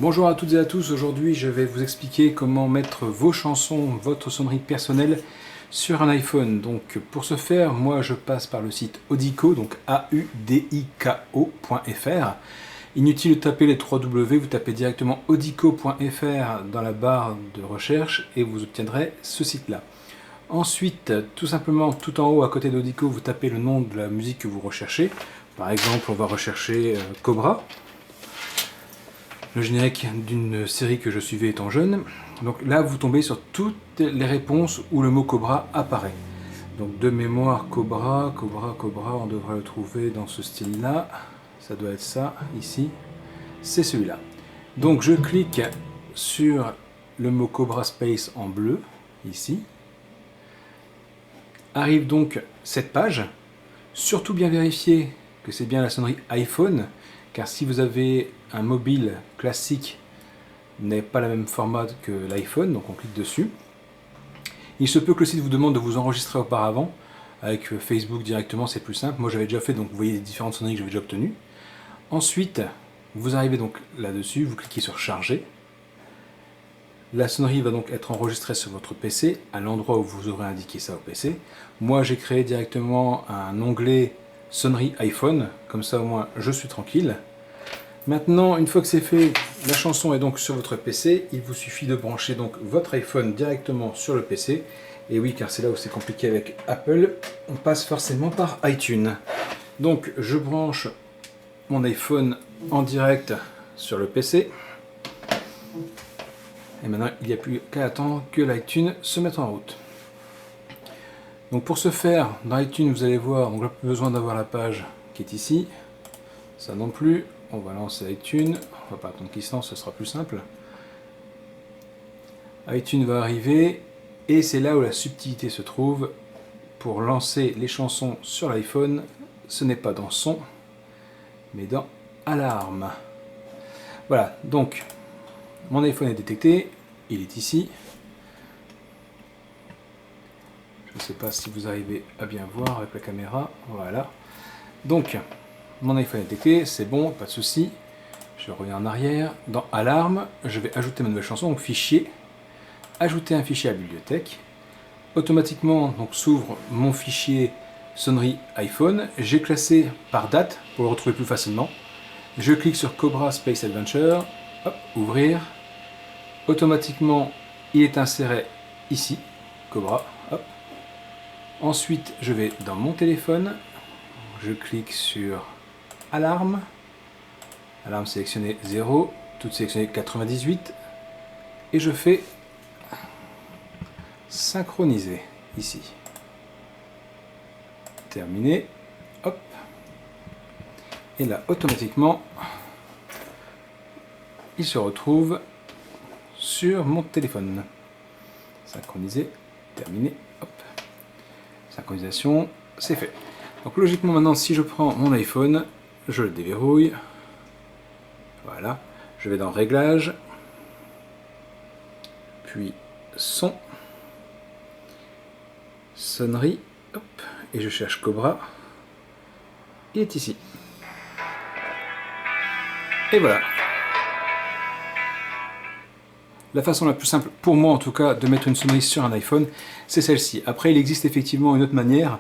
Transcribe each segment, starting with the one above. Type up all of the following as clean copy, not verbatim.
Bonjour à toutes et à tous, aujourd'hui je vais vous expliquer comment mettre vos chansons, votre sonnerie personnelle sur un iPhone. Donc pour ce faire, moi je passe par le site Audico, donc audiko.fr. Inutile de taper les 3 W, vous tapez directement audico.fr dans la barre de recherche et vous obtiendrez ce site-là. Ensuite, tout simplement, tout en haut à côté d'Audico, vous tapez le nom de la musique que vous recherchez. Par exemple, on va rechercher Cobra, le générique d'une série que je suivais étant jeune. Donc là, vous tombez sur toutes les réponses où le mot Cobra apparaît. Donc de mémoire, Cobra, on devrait le trouver dans ce style-là. Ça doit être ça, ici. C'est celui-là. Donc je clique sur le mot Cobra Space en bleu, ici. Arrive donc cette page. Surtout bien vérifier que c'est bien la sonnerie iPhone, car si vous avez un mobile classique, n'est pas le même format que l'iPhone, donc on clique dessus. Il se peut que le site vous demande de vous enregistrer auparavant, avec Facebook directement, c'est plus simple. Moi j'avais déjà fait, donc vous voyez les différentes sonneries que j'avais déjà obtenues. Ensuite, vous arrivez donc là-dessus, vous cliquez sur charger. La sonnerie va donc être enregistrée sur votre PC, à l'endroit où vous aurez indiqué ça au PC. Moi j'ai créé directement un onglet sonnerie iPhone, comme ça au moins je suis tranquille. Maintenant, une fois que c'est fait, la chanson est donc sur votre PC, il vous suffit de brancher donc votre iPhone directement sur le PC. Et oui, car c'est là où c'est compliqué avec Apple, on passe forcément par iTunes. Donc je branche mon iPhone en direct sur le PC. Et maintenant, il n'y a plus qu'à attendre que l'iTunes se mette en route. Donc pour ce faire, dans iTunes, vous allez voir, donc là, pas besoin d'avoir la page qui est ici. Ça non plus. On va lancer iTunes. On va pas attendre qu'il se lance, ce sera plus simple. iTunes va arriver. Et c'est là où la subtilité se trouve. Pour lancer les chansons sur l'iPhone, ce n'est pas dans Son, mais dans Alarme. Voilà, donc mon iPhone est détecté. Il est ici. Je ne sais pas si vous arrivez à bien voir avec la caméra. Voilà. Donc, mon iPhone est détecté, c'est bon, pas de souci. Je reviens en arrière. Dans Alarme, je vais ajouter ma nouvelle chanson, donc fichier. Ajouter un fichier à la bibliothèque. Automatiquement, donc s'ouvre mon fichier sonnerie iPhone. J'ai classé par date pour le retrouver plus facilement. Je clique sur Cobra Space Adventure. Hop, ouvrir. Automatiquement, il est inséré ici, Cobra. Hop. Ensuite, je vais dans mon téléphone. Je clique sur Alarme. Alarme sélectionnée 0, toute sélectionnée 98. Et je fais synchroniser ici. Terminé. Hop. Et là, automatiquement, il se retrouve sur mon téléphone. Synchroniser. Terminé. Hop. Synchronisation, c'est fait. Donc logiquement maintenant, si je prends mon iPhone, je le déverrouille. Voilà. Je vais dans Réglages. Puis Son. Sonnerie. Hop. Et je cherche Cobra. Il est ici. Et voilà. La façon la plus simple, pour moi en tout cas, de mettre une sonnerie sur un iPhone, c'est celle-ci. Après, il existe effectivement une autre manière.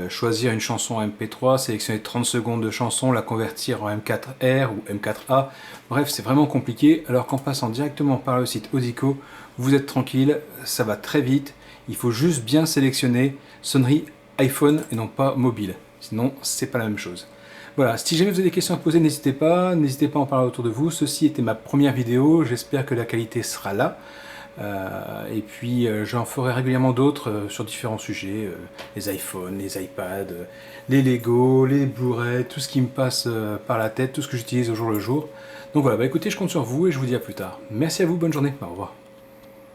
Choisir une chanson MP3, sélectionner 30 secondes de chanson, la convertir en M4R ou M4A. Bref, c'est vraiment compliqué. Alors qu'en passant directement par le site Audico, vous êtes tranquille, ça va très vite. Il faut juste bien sélectionner sonnerie iPhone et non pas mobile. Sinon, c'est pas la même chose. Voilà, si jamais vous avez des questions à poser, n'hésitez pas à en parler autour de vous. Ceci était ma première vidéo, j'espère que la qualité sera là. Et puis j'en ferai régulièrement d'autres sur différents sujets, les iPhones, les iPads, les Lego, les Blu-ray, tout ce qui me passe par la tête, tout ce que j'utilise au jour le jour. Donc voilà, bah écoutez, je compte sur vous et je vous dis à plus tard. Merci à vous, bonne journée, au revoir.